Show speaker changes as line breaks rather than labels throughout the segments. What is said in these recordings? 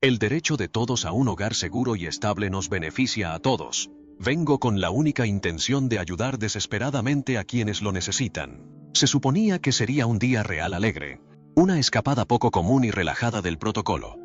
El derecho de todos a un hogar seguro y estable nos beneficia a todos. Vengo con la única intención de ayudar desesperadamente a quienes lo necesitan. Se suponía que sería un día real alegre, una escapada poco común y relajada del protocolo.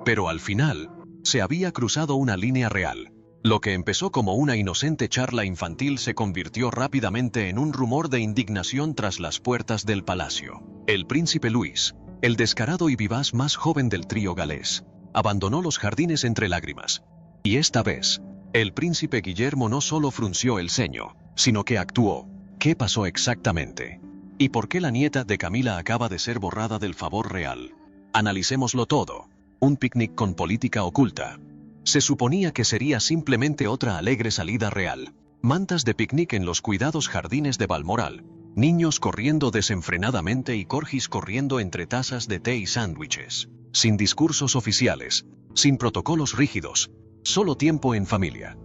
Pero al final, se había cruzado una línea real. Lo que empezó como una inocente charla infantil se convirtió rápidamente en un rumor de indignación tras las puertas del palacio. El príncipe Luis, el descarado y vivaz más joven del trío galés, abandonó los jardines entre lágrimas. Y esta vez, el príncipe Guillermo no solo frunció el ceño, sino que actuó. ¿Qué pasó exactamente? ¿Y por qué la nieta de Camila acaba de ser borrada del favor real? Analicémoslo todo. Un picnic con política oculta. Se suponía que sería simplemente otra alegre salida real. Mantas de picnic en los cuidados jardines de Balmoral. Niños corriendo desenfrenadamente y corgis corriendo entre tazas de té y sándwiches. Sin discursos oficiales. Sin protocolos rígidos. Solo tiempo en familia.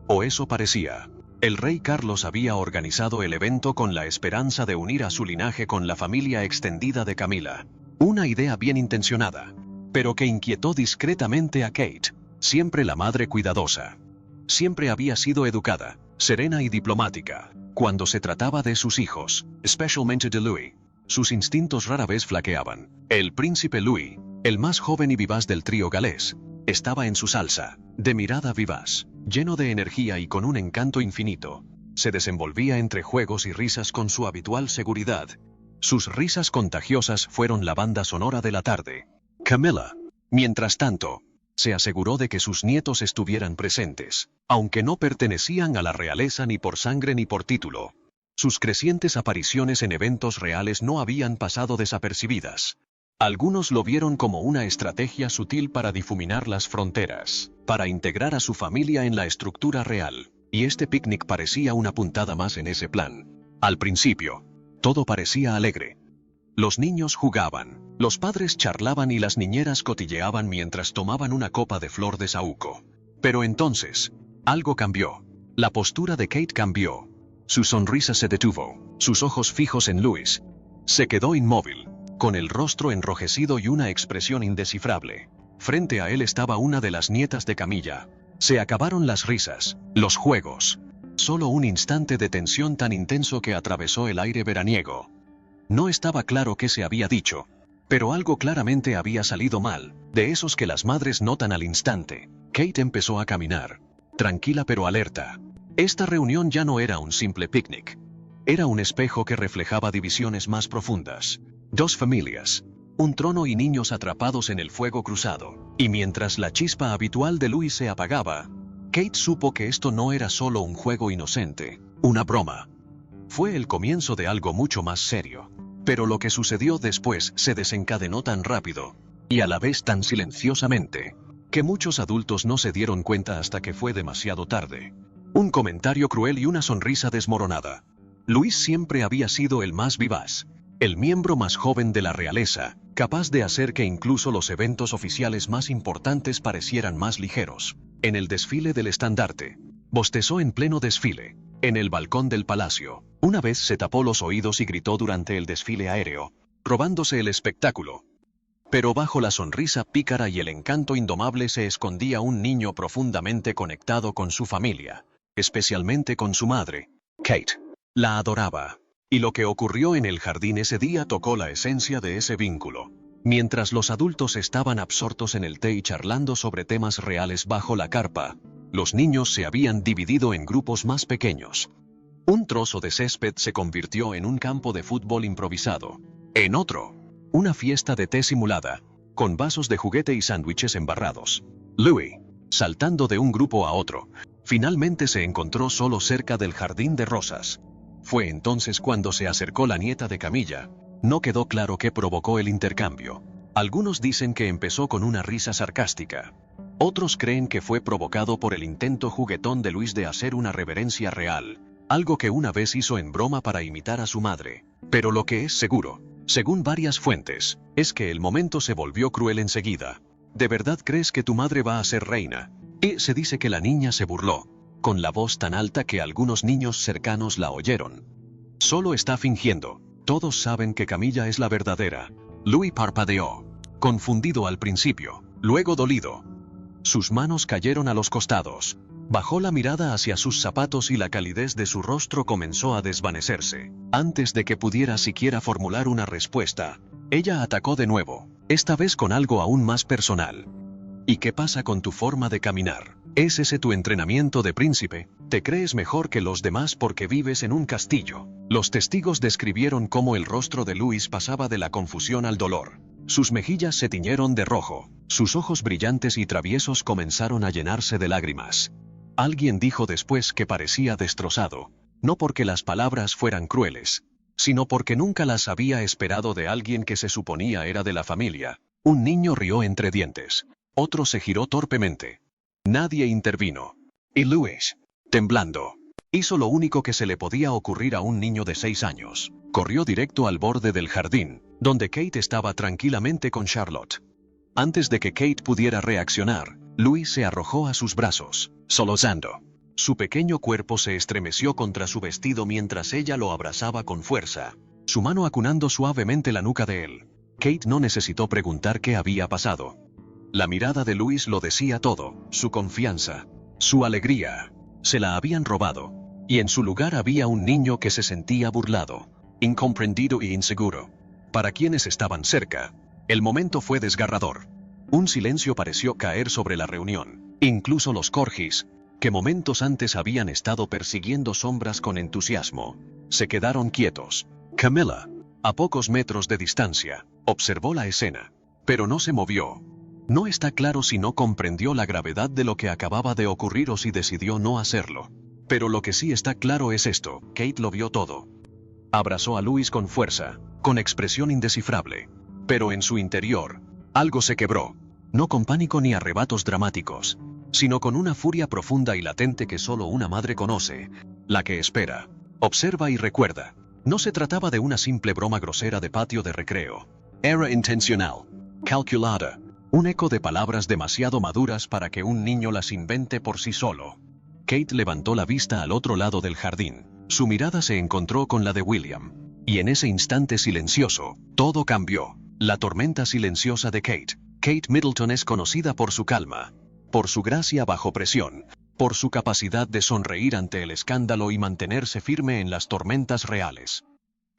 O eso parecía. El rey Carlos había organizado el evento con la esperanza de unir a su linaje con la familia extendida de Camila. Una idea bien intencionada, pero que inquietó discretamente a Kate, siempre la madre cuidadosa. Siempre había sido educada, serena y diplomática. Cuando se trataba de sus hijos, especialmente de Louis, sus instintos rara vez flaqueaban. El príncipe Louis, el más joven y vivaz del trío galés, estaba en su salsa, de mirada vivaz, lleno de energía y con un encanto infinito. Se desenvolvía entre juegos y risas con su habitual seguridad. Sus risas contagiosas fueron la banda sonora de la tarde. Camila, mientras tanto, se aseguró de que sus nietos estuvieran presentes, aunque no pertenecían a la realeza ni por sangre ni por título. Sus crecientes apariciones en eventos reales no habían pasado desapercibidas. Algunos lo vieron como una estrategia sutil para difuminar las fronteras, para integrar a su familia en la estructura real, y este picnic parecía una puntada más en ese plan. Al principio, todo parecía alegre. Los niños jugaban, los padres charlaban y las niñeras cotilleaban mientras tomaban una copa de flor de saúco. Pero entonces, algo cambió. La postura de Kate cambió. Su sonrisa se detuvo, sus ojos fijos en Luis. Se quedó inmóvil, con el rostro enrojecido y una expresión indescifrable. Frente a él estaba una de las nietas de Camilla. Se acabaron las risas, los juegos. Solo un instante de tensión tan intenso que atravesó el aire veraniego. No estaba claro qué se había dicho, pero algo claramente había salido mal, de esos que las madres notan al instante. Kate empezó a caminar, tranquila pero alerta. Esta reunión ya no era un simple picnic. Era un espejo que reflejaba divisiones más profundas. Dos familias, un trono y niños atrapados en el fuego cruzado. Y mientras la chispa habitual de Louis se apagaba, Kate supo que esto no era solo un juego inocente, una broma. Fue el comienzo de algo mucho más serio. Pero lo que sucedió después se desencadenó tan rápido, y a la vez tan silenciosamente, que muchos adultos no se dieron cuenta hasta que fue demasiado tarde. Un comentario cruel y una sonrisa desmoronada. Luis siempre había sido el más vivaz, el miembro más joven de la realeza, capaz de hacer que incluso los eventos oficiales más importantes parecieran más ligeros. En el desfile del estandarte, bostezó en pleno desfile. En el balcón del palacio, una vez se tapó los oídos y gritó durante el desfile aéreo, robándose el espectáculo. Pero bajo la sonrisa pícara y el encanto indomable se escondía un niño profundamente conectado con su familia, especialmente con su madre, Kate. La adoraba. Y lo que ocurrió en el jardín ese día tocó la esencia de ese vínculo. Mientras los adultos estaban absortos en el té y charlando sobre temas reales bajo la carpa, los niños se habían dividido en grupos más pequeños. Un trozo de césped se convirtió en un campo de fútbol improvisado. En otro, una fiesta de té simulada, con vasos de juguete y sándwiches embarrados. Louis, saltando de un grupo a otro, finalmente se encontró solo cerca del jardín de rosas. Fue entonces cuando se acercó la nieta de Camilla. No quedó claro qué provocó el intercambio. Algunos dicen que empezó con una risa sarcástica. Otros creen que fue provocado por el intento juguetón de Luis de hacer una reverencia real, algo que una vez hizo en broma para imitar a su madre. Pero lo que es seguro, según varias fuentes, es que el momento se volvió cruel enseguida. ¿De verdad crees que tu madre va a ser reina? Y se dice que la niña se burló, con la voz tan alta que algunos niños cercanos la oyeron. Solo está fingiendo. Todos saben que Camilla es la verdadera. Louis parpadeó, confundido al principio. luego dolido. Sus manos cayeron a los costados. Bajó la mirada hacia sus zapatos y la calidez de su rostro comenzó a desvanecerse. Antes de que pudiera siquiera formular una respuesta, ella atacó de nuevo, esta vez con algo aún más personal. ¿Y qué pasa con tu forma de caminar? ¿Es ese tu entrenamiento de príncipe? ¿Te crees mejor que los demás porque vives en un castillo? Los testigos describieron cómo el rostro de Louis pasaba de la confusión al dolor. Sus mejillas se tiñeron de rojo, sus ojos brillantes y traviesos comenzaron a llenarse de lágrimas. Alguien dijo después que parecía destrozado, no porque las palabras fueran crueles, sino porque nunca las había esperado de alguien que se suponía era de la familia. Un niño rió entre dientes. Otro se giró torpemente. Nadie intervino. Y Louis, temblando, hizo lo único que se le podía ocurrir a un niño de 6 años. Corrió directo al borde del jardín, donde Kate estaba tranquilamente con Charlotte. Antes de que Kate pudiera reaccionar, Louis se arrojó a sus brazos, sollozando. Su pequeño cuerpo se estremeció contra su vestido mientras ella lo abrazaba con fuerza, su mano acunando suavemente la nuca de él. Kate no necesitó preguntar qué había pasado. La mirada de Louis lo decía todo, su confianza, su alegría. Se la habían robado, y en su lugar había un niño que se sentía burlado, incomprendido e inseguro. Para quienes estaban cerca, el momento fue desgarrador. Un silencio pareció caer sobre la reunión. Incluso los corgis, que momentos antes habían estado persiguiendo sombras con entusiasmo, se quedaron quietos. Camilla, a pocos metros de distancia, observó la escena, pero no se movió. No está claro si no comprendió la gravedad de lo que acababa de ocurrir o si decidió no hacerlo. Pero lo que sí está claro es esto, Kate lo vio todo. Abrazó a Louis con fuerza, con expresión indescifrable. Pero en su interior, algo se quebró. No con pánico ni arrebatos dramáticos, sino con una furia profunda y latente que solo una madre conoce, la que espera, observa y recuerda. No se trataba de una simple broma grosera de patio de recreo. Era intencional, calculada, un eco de palabras demasiado maduras para que un niño las invente por sí solo. Kate levantó la vista al otro lado del jardín. Su mirada se encontró con la de William. Y en ese instante silencioso, todo cambió. La tormenta silenciosa de Kate. Kate Middleton es conocida por su calma, por su gracia bajo presión, por su capacidad de sonreír ante el escándalo y mantenerse firme en las tormentas reales.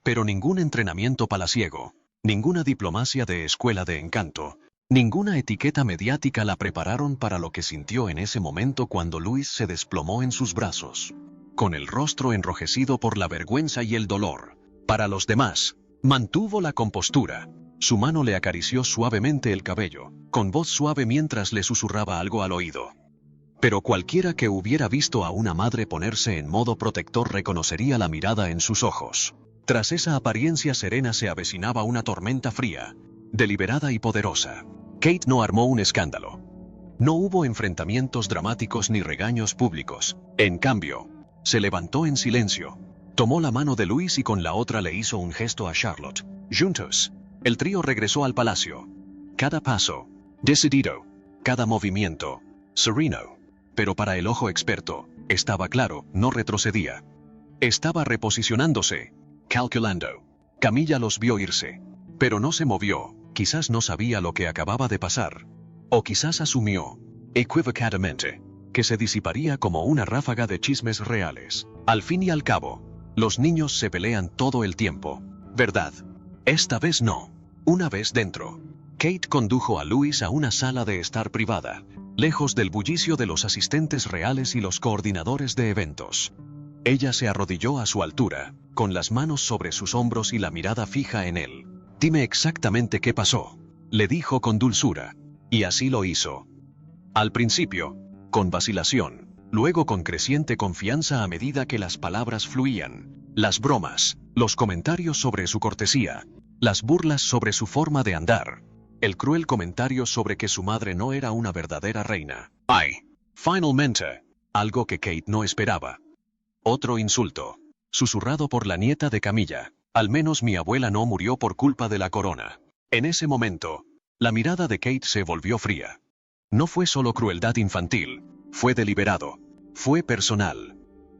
Pero ningún entrenamiento palaciego, ninguna diplomacia de escuela de encanto, ninguna etiqueta mediática la prepararon para lo que sintió en ese momento cuando Louis se desplomó en sus brazos, con el rostro enrojecido por la vergüenza y el dolor. Para los demás, mantuvo la compostura. Su mano le acarició suavemente el cabello, con voz suave mientras le susurraba algo al oído. Pero cualquiera que hubiera visto a una madre ponerse en modo protector reconocería la mirada en sus ojos. Tras esa apariencia serena se avecinaba una tormenta fría, deliberada y poderosa. Kate no armó un escándalo. No hubo enfrentamientos dramáticos ni regaños públicos. En cambio, se levantó en silencio. Tomó la mano de Louis y con la otra le hizo un gesto a Charlotte. Juntos, el trío regresó al palacio. Cada paso, decidido. Cada movimiento, sereno. Pero para el ojo experto, estaba claro, no retrocedía. Estaba reposicionándose, calculando. Camilla los vio irse, pero no se movió. Quizás no sabía lo que acababa de pasar. O quizás asumió, equivocadamente, que se disiparía como una ráfaga de chismes reales. Al fin y al cabo, los niños se pelean todo el tiempo, ¿verdad? Esta vez no. Una vez dentro, Kate condujo a Louis a una sala de estar privada, lejos del bullicio de los asistentes reales y los coordinadores de eventos. Ella se arrodilló a su altura, con las manos sobre sus hombros y la mirada fija en él. «Dime exactamente qué pasó», le dijo con dulzura, y así lo hizo. Al principio, con vacilación, luego con creciente confianza a medida que las palabras fluían. Las bromas, los comentarios sobre su cortesía, las burlas sobre su forma de andar, el cruel comentario sobre que su madre no era una verdadera reina. ¡Ay! Finalmente, algo que Kate no esperaba. Otro insulto, susurrado por la nieta de Camilla. Al menos mi abuela no murió por culpa de la corona. En ese momento, la mirada de Kate se volvió fría. No fue solo crueldad infantil, fue deliberado, fue personal.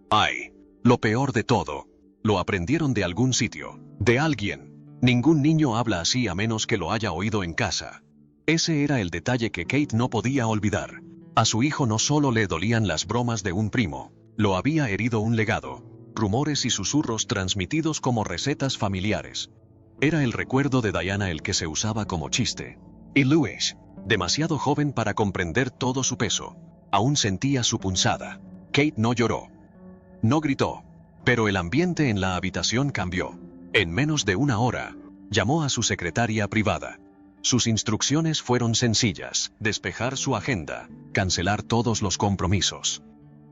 ¡Ay! Lo peor de todo, lo aprendieron de algún sitio, de alguien. Ningún niño habla así a menos que lo haya oído en casa. Ese era el detalle que Kate no podía olvidar. A su hijo no solo le dolían las bromas de un primo, lo había herido un legado, rumores y susurros transmitidos como recetas familiares. Era el recuerdo de Diana el que se usaba como chiste. Y Louis, demasiado joven para comprender todo su peso, aún sentía su punzada. Kate no lloró. No gritó. Pero el ambiente en la habitación cambió. En menos de una hora, llamó a su secretaria privada. Sus instrucciones fueron sencillas: despejar su agenda, cancelar todos los compromisos.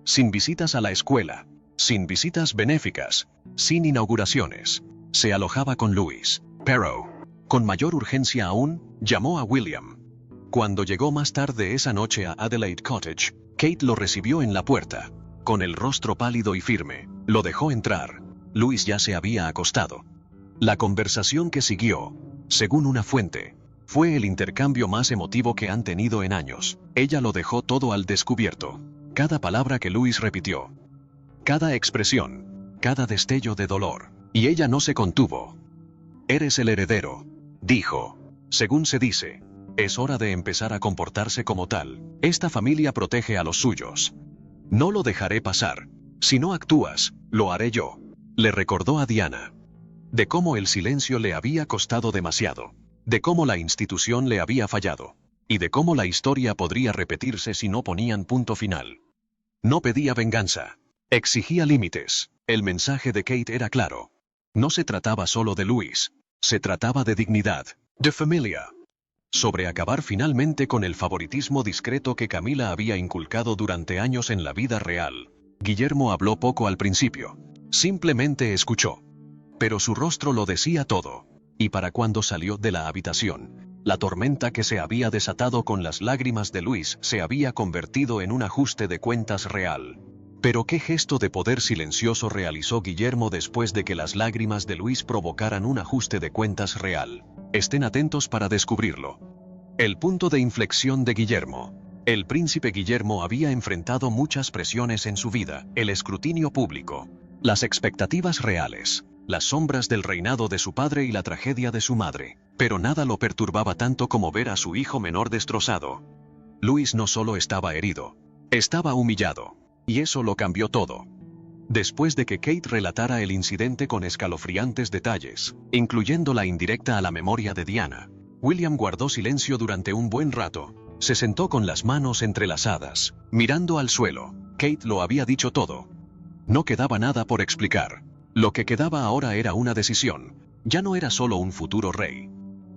Sin visitas a la escuela, sin visitas benéficas, sin inauguraciones. Se alojaba con Louis, pero, con mayor urgencia aún, llamó a William. Cuando llegó más tarde esa noche a Adelaide Cottage, Kate lo recibió en la puerta. Con el rostro pálido y firme, lo dejó entrar. Louis ya se había acostado. La conversación que siguió, según una fuente, fue el intercambio más emotivo que han tenido en años. Ella lo dejó todo al descubierto. Cada palabra que Louis repitió. Cada expresión. Cada destello de dolor. Y ella no se contuvo. «Eres el heredero», dijo. «Según se dice, es hora de empezar a comportarse como tal. Esta familia protege a los suyos. No lo dejaré pasar. Si no actúas, lo haré yo», le recordó a Diana. De cómo el silencio le había costado demasiado. De cómo la institución le había fallado. Y de cómo la historia podría repetirse si no ponían punto final. No pedía venganza. Exigía límites. El mensaje de Kate era claro. No se trataba solo de Louis. Se trataba de dignidad. De familia. Sobre acabar finalmente con el favoritismo discreto que Camila había inculcado durante años en la vida real. Guillermo habló poco al principio. Simplemente escuchó. Pero su rostro lo decía todo. Y para cuando salió de la habitación, la tormenta que se había desatado con las lágrimas de Louis se había convertido en un ajuste de cuentas real. Pero qué gesto de poder silencioso realizó Guillermo después de que las lágrimas de Louis provocaran un ajuste de cuentas real. Estén atentos para descubrirlo. El punto de inflexión de Guillermo. El príncipe Guillermo había enfrentado muchas presiones en su vida: el escrutinio público, las expectativas reales, las sombras del reinado de su padre y la tragedia de su madre. Pero nada lo perturbaba tanto como ver a su hijo menor destrozado. Louis no solo estaba herido, estaba humillado. Y eso lo cambió todo. Después de que Kate relatara el incidente con escalofriantes detalles, incluyendo la indirecta a la memoria de Diana, William guardó silencio durante un buen rato. Se sentó con las manos entrelazadas, mirando al suelo. Kate lo había dicho todo. No quedaba nada por explicar. Lo que quedaba ahora era una decisión. Ya no era solo un futuro rey.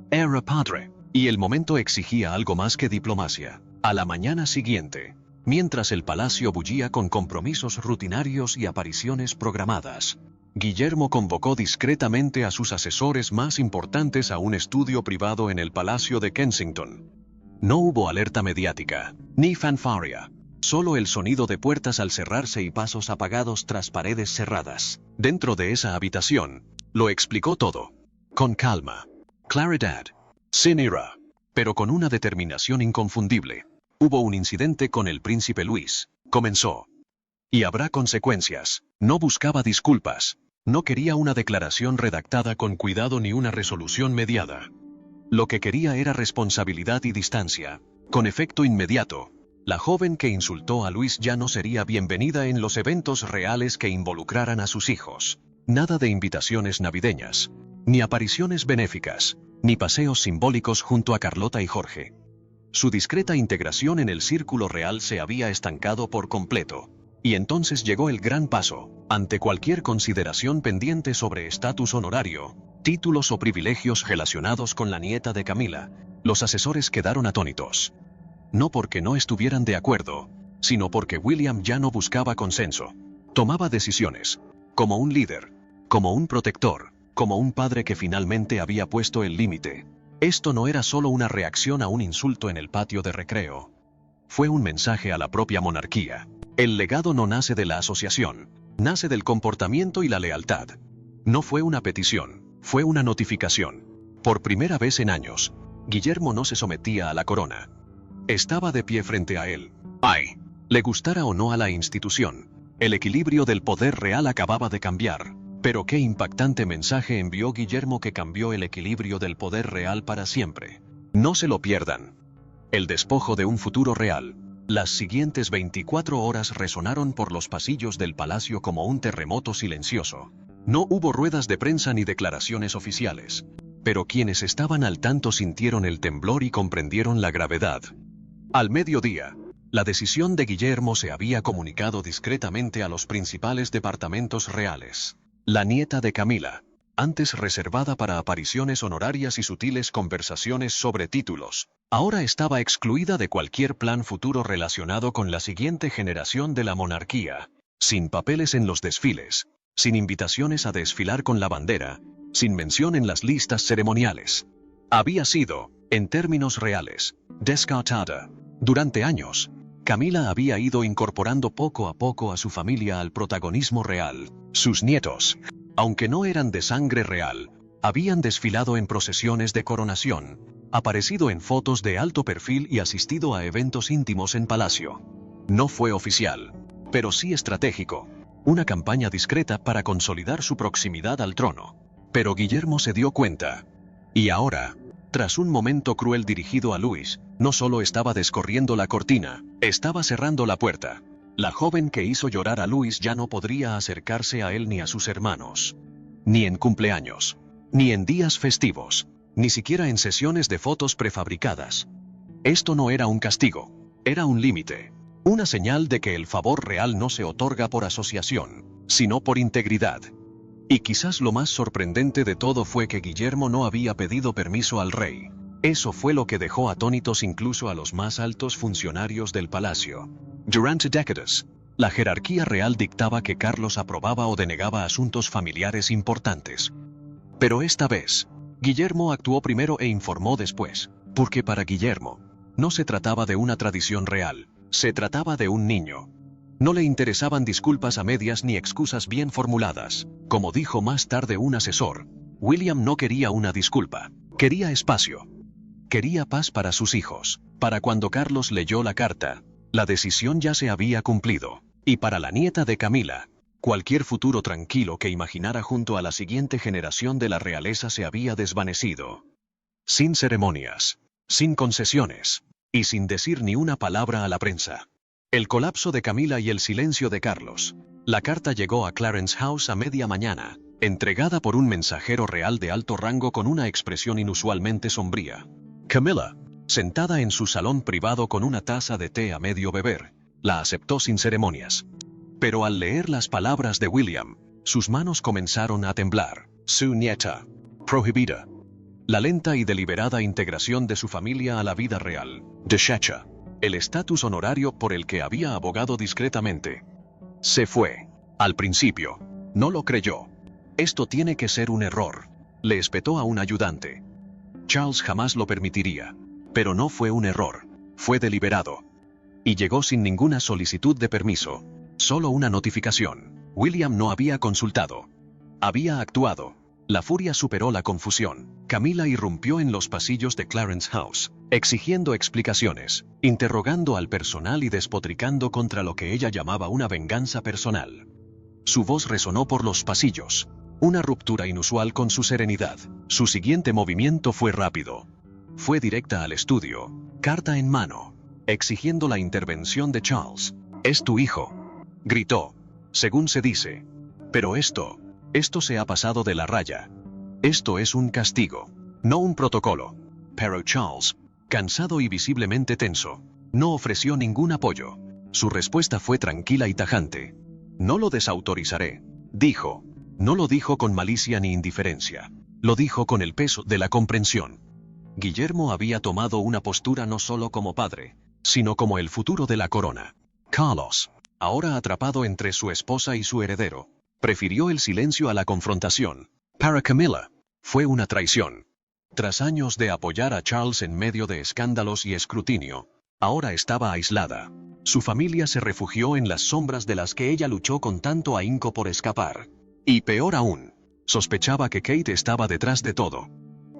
Era padre. Y el momento exigía algo más que diplomacia. A la mañana siguiente, mientras el palacio bullía con compromisos rutinarios y apariciones programadas, Guillermo convocó discretamente a sus asesores más importantes a un estudio privado en el Palacio de Kensington. No hubo alerta mediática, ni fanfarria, solo el sonido de puertas al cerrarse y pasos apagados tras paredes cerradas. Dentro de esa habitación, lo explicó todo. Con calma, claridad, sin ira, pero con una determinación inconfundible. Hubo un incidente con el príncipe Louis, comenzó. Y habrá consecuencias. No buscaba disculpas. No quería una declaración redactada con cuidado ni una resolución mediada. Lo que quería era responsabilidad y distancia. Con efecto inmediato, la joven que insultó a Louis ya no sería bienvenida en los eventos reales que involucraran a sus hijos. Nada de invitaciones navideñas, ni apariciones benéficas, ni paseos simbólicos junto a Carlota y Jorge. Su discreta integración en el círculo real se había estancado por completo. Y entonces llegó el gran paso. Ante cualquier consideración pendiente sobre estatus honorario, títulos o privilegios relacionados con la nieta de Camila, los asesores quedaron atónitos. No porque no estuvieran de acuerdo, sino porque William ya no buscaba consenso. Tomaba decisiones, como un líder, como un protector, como un padre que finalmente había puesto el límite. Esto no era solo una reacción a un insulto en el patio de recreo. Fue un mensaje a la propia monarquía. El legado no nace de la asociación, nace del comportamiento y la lealtad. No fue una petición, fue una notificación. Por primera vez en años, Guillermo no se sometía a la corona. Estaba de pie frente a él. ¡Ay! Le gustara o no a la institución, el equilibrio del poder real acababa de cambiar. Pero qué impactante mensaje envió Guillermo que cambió el equilibrio del poder real para siempre. No se lo pierdan. El despojo de un futuro real. Las siguientes 24 horas resonaron por los pasillos del palacio como un terremoto silencioso. No hubo ruedas de prensa ni declaraciones oficiales. Pero quienes estaban al tanto sintieron el temblor y comprendieron la gravedad. Al mediodía, la decisión de Guillermo se había comunicado discretamente a los principales departamentos reales. La nieta de Camila, antes reservada para apariciones honorarias y sutiles conversaciones sobre títulos, ahora estaba excluida de cualquier plan futuro relacionado con la siguiente generación de la monarquía, sin papeles en los desfiles, sin invitaciones a desfilar con la bandera, sin mención en las listas ceremoniales. Había sido, en términos reales, descartada. Durante años, Camila había ido incorporando poco a poco a su familia al protagonismo real. Sus nietos, aunque no eran de sangre real, habían desfilado en procesiones de coronación, aparecido en fotos de alto perfil y asistido a eventos íntimos en palacio. No fue oficial, pero sí estratégico, una campaña discreta para consolidar su proximidad al trono. Pero Guillermo se dio cuenta. Y ahora, tras un momento cruel dirigido a Luis, no solo estaba descorriendo la cortina, estaba cerrando la puerta. La joven que hizo llorar a Luis ya no podría acercarse a él ni a sus hermanos. Ni en cumpleaños, ni en días festivos, ni siquiera en sesiones de fotos prefabricadas. Esto no era un castigo, era un límite, una señal de que el favor real no se otorga por asociación, sino por integridad. Y quizás lo más sorprendente de todo fue que Guillermo no había pedido permiso al rey. Eso fue lo que dejó atónitos incluso a los más altos funcionarios del palacio. Durante décadas, la jerarquía real dictaba que Carlos aprobaba o denegaba asuntos familiares importantes. Pero esta vez, Guillermo actuó primero e informó después, porque para Guillermo, no se trataba de una tradición real, se trataba de un niño. No le interesaban disculpas a medias ni excusas bien formuladas. Como dijo más tarde un asesor, William no quería una disculpa, quería espacio. Quería paz para sus hijos. Para cuando Carlos leyó la carta, la decisión ya se había cumplido. Y para la nieta de Camila, cualquier futuro tranquilo que imaginara junto a la siguiente generación de la realeza se había desvanecido. Sin ceremonias, sin concesiones, y sin decir ni una palabra a la prensa. El colapso de Camila y el silencio de Carlos. La carta llegó a Clarence House a media mañana, entregada por un mensajero real de alto rango con una expresión inusualmente sombría. Camila, sentada en su salón privado con una taza de té a medio beber, la aceptó sin ceremonias. Pero al leer las palabras de William, sus manos comenzaron a temblar. Su nieta, prohibida. La lenta y deliberada integración de su familia a la vida real. Deshecha. El estatus honorario por el que había abogado discretamente. Se fue. Al principio, no lo creyó. Esto tiene que ser un error, le espetó a un ayudante. Charles jamás lo permitiría. Pero no fue un error, fue deliberado. Y llegó sin ninguna solicitud de permiso, solo una notificación. William no había consultado. Había actuado. La furia superó la confusión. Camila irrumpió en los pasillos de Clarence House, exigiendo explicaciones, interrogando al personal y despotricando contra lo que ella llamaba una venganza personal. Su voz resonó por los pasillos, una ruptura inusual con su serenidad. Su siguiente movimiento fue rápido. Fue directa al estudio, carta en mano, exigiendo la intervención de Charles. «Es tu hijo», gritó, según se dice. «Pero esto se ha pasado de la raya. Esto es un castigo, no un protocolo». Pero Charles, cansado y visiblemente tenso, no ofreció ningún apoyo. Su respuesta fue tranquila y tajante. «No lo desautorizaré», dijo. No lo dijo con malicia ni indiferencia. Lo dijo con el peso de la comprensión. Guillermo había tomado una postura no solo como padre, sino como el futuro de la corona. Carlos, ahora atrapado entre su esposa y su heredero, prefirió el silencio a la confrontación. Para Camila, fue una traición. Tras años de apoyar a Charles en medio de escándalos y escrutinio, ahora estaba aislada. Su familia se refugió en las sombras de las que ella luchó con tanto ahínco por escapar. Y peor aún, sospechaba que Kate estaba detrás de todo.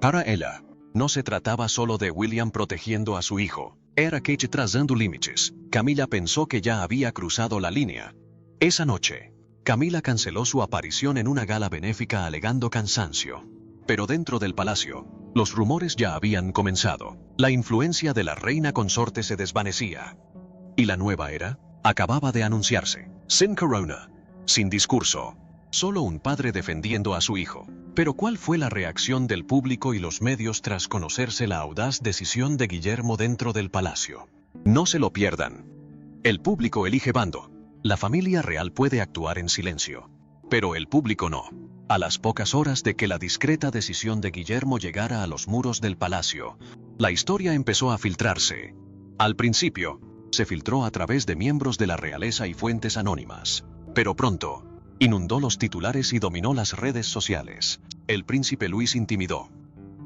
Para ella, no se trataba solo de William protegiendo a su hijo, era Kate trazando límites. Camila pensó que ya había cruzado la línea. Esa noche, Camila canceló su aparición en una gala benéfica alegando cansancio. Pero dentro del palacio, Los rumores ya habían comenzado. La influencia de la reina consorte se desvanecía. Y la nueva era acababa de anunciarse. Sin corona, sin discurso, solo un padre defendiendo a su hijo. Pero ¿cuál fue la reacción del público y los medios tras conocerse la audaz decisión de Guillermo dentro del palacio? No se lo pierdan. El público elige bando. La familia real puede actuar en silencio, pero el público no. A las pocas horas de que la discreta decisión de Guillermo llegara a los muros del palacio, la historia empezó a filtrarse. Al principio, se filtró a través de miembros de la realeza y fuentes anónimas. Pero pronto, inundó los titulares y dominó las redes sociales. El príncipe Luis intimidó.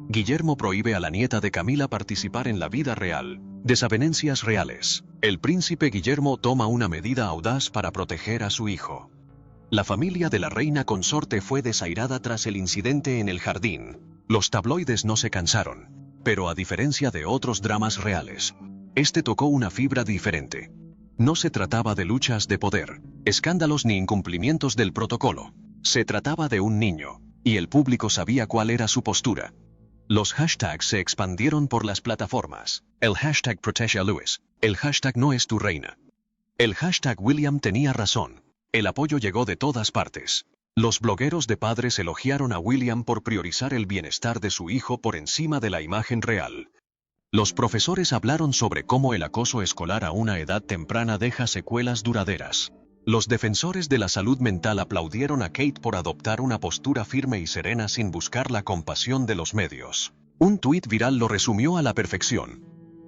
Guillermo prohíbe a la nieta de Camila participar en la vida real. Desavenencias reales. El príncipe Guillermo toma una medida audaz para proteger a su hijo. La familia de la reina consorte fue desairada tras el incidente en el jardín. Los tabloides no se cansaron, pero a diferencia de otros dramas reales, este tocó una fibra diferente. No se trataba de luchas de poder, escándalos ni incumplimientos del protocolo. Se trataba de un niño, y el público sabía cuál era su postura. Los hashtags se expandieron por las plataformas. El hashtag Protege a Luis. El hashtag No es tu reina. El hashtag William tenía razón. El apoyo llegó de todas partes. Los blogueros de padres elogiaron a William por priorizar el bienestar de su hijo por encima de la imagen real. Los profesores hablaron sobre cómo el acoso escolar a una edad temprana deja secuelas duraderas. Los defensores de la salud mental aplaudieron a Kate por adoptar una postura firme y serena sin buscar la compasión de los medios. Un tuit viral lo resumió a la perfección.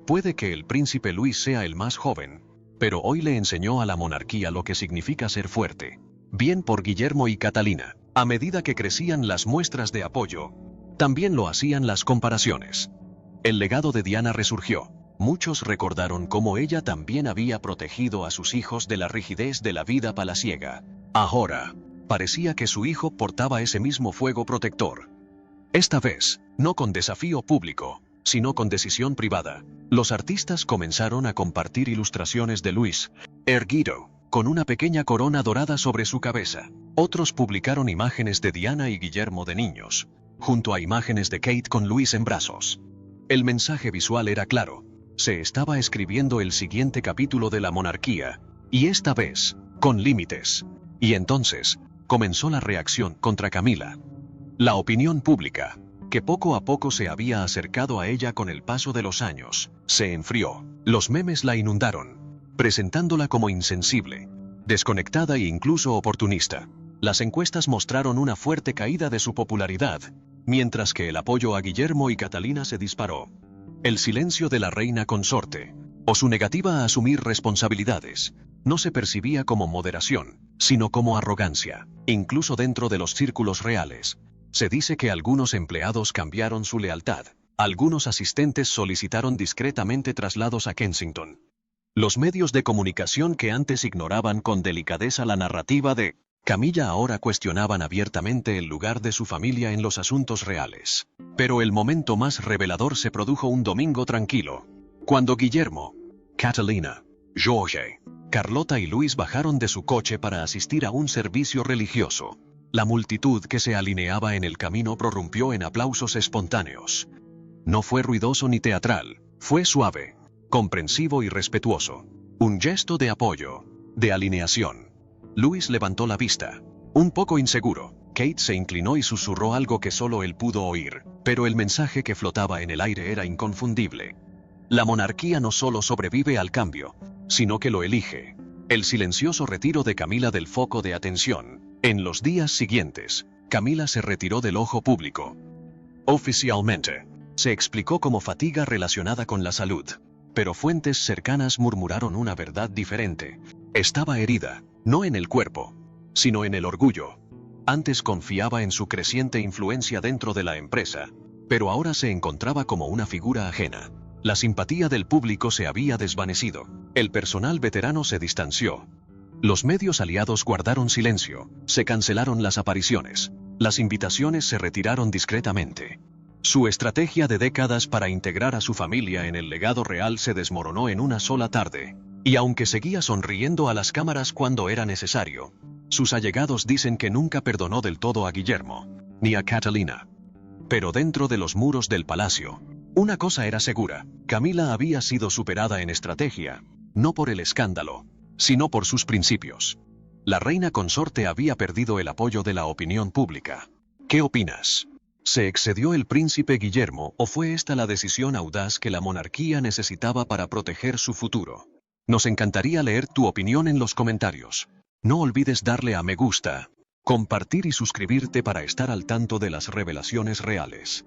Puede que el príncipe Luis sea el más joven, pero hoy le enseñó a la monarquía lo que significa ser fuerte. Bien por Guillermo y Catalina. A medida que crecían las muestras de apoyo, también lo hacían las comparaciones. El legado de Diana resurgió. Muchos recordaron cómo ella también había protegido a sus hijos de la rigidez de la vida palaciega. Ahora, parecía que su hijo portaba ese mismo fuego protector. Esta vez, no con desafío público, sino con decisión privada. Los artistas comenzaron a compartir ilustraciones de Luis, erguido, con una pequeña corona dorada sobre su cabeza. Otros publicaron imágenes de Diana y Guillermo de niños, junto a imágenes de Kate con Luis en brazos. El mensaje visual era claro. Se estaba escribiendo el siguiente capítulo de la monarquía, y esta vez, con límites. Y entonces, comenzó la reacción contra Camila. La opinión pública, que poco a poco se había acercado a ella con el paso de los años, se enfrió. Los memes la inundaron, presentándola como insensible, desconectada e incluso oportunista. Las encuestas mostraron una fuerte caída de su popularidad, mientras que el apoyo a Guillermo y Catalina se disparó. El silencio de la reina consorte, o su negativa a asumir responsabilidades, no se percibía como moderación, sino como arrogancia. Incluso dentro de los círculos reales, se dice que algunos empleados cambiaron su lealtad. Algunos asistentes solicitaron discretamente traslados a Kensington. Los medios de comunicación que antes ignoraban con delicadeza la narrativa de Camilla ahora cuestionaban abiertamente el lugar de su familia en los asuntos reales. Pero el momento más revelador se produjo un domingo tranquilo, cuando Guillermo, Catalina, Jorge, Carlota y Luis bajaron de su coche para asistir a un servicio religioso. La multitud que se alineaba en el camino prorrumpió en aplausos espontáneos. No fue ruidoso ni teatral, fue suave, comprensivo y respetuoso. Un gesto de apoyo, de alineación. Luis levantó la vista, un poco inseguro. Kate se inclinó y susurró algo que solo él pudo oír, pero el mensaje que flotaba en el aire era inconfundible. La monarquía no solo sobrevive al cambio, sino que lo elige. El silencioso retiro de Camila del foco de atención. En los días siguientes, Camila se retiró del ojo público. Oficialmente, se explicó como fatiga relacionada con la salud, pero fuentes cercanas murmuraron una verdad diferente. Estaba herida, no en el cuerpo, sino en el orgullo. Antes confiaba en su creciente influencia dentro de la empresa, pero ahora se encontraba como una figura ajena. La simpatía del público se había desvanecido. El personal veterano se distanció. Los medios aliados guardaron silencio. Se cancelaron las apariciones. Las invitaciones se retiraron discretamente. Su estrategia de décadas para integrar a su familia en el legado real se desmoronó en una sola tarde. Y aunque seguía sonriendo a las cámaras cuando era necesario, sus allegados dicen que nunca perdonó del todo a Guillermo, ni a Catalina. Pero dentro de los muros del palacio, una cosa era segura: Camila había sido superada en estrategia, no por el escándalo, sino por sus principios. La reina consorte había perdido el apoyo de la opinión pública. ¿Qué opinas? ¿Se excedió el príncipe Guillermo o fue esta la decisión audaz que la monarquía necesitaba para proteger su futuro? Nos encantaría leer tu opinión en los comentarios. No olvides darle a me gusta, compartir y suscribirte para estar al tanto de las revelaciones reales.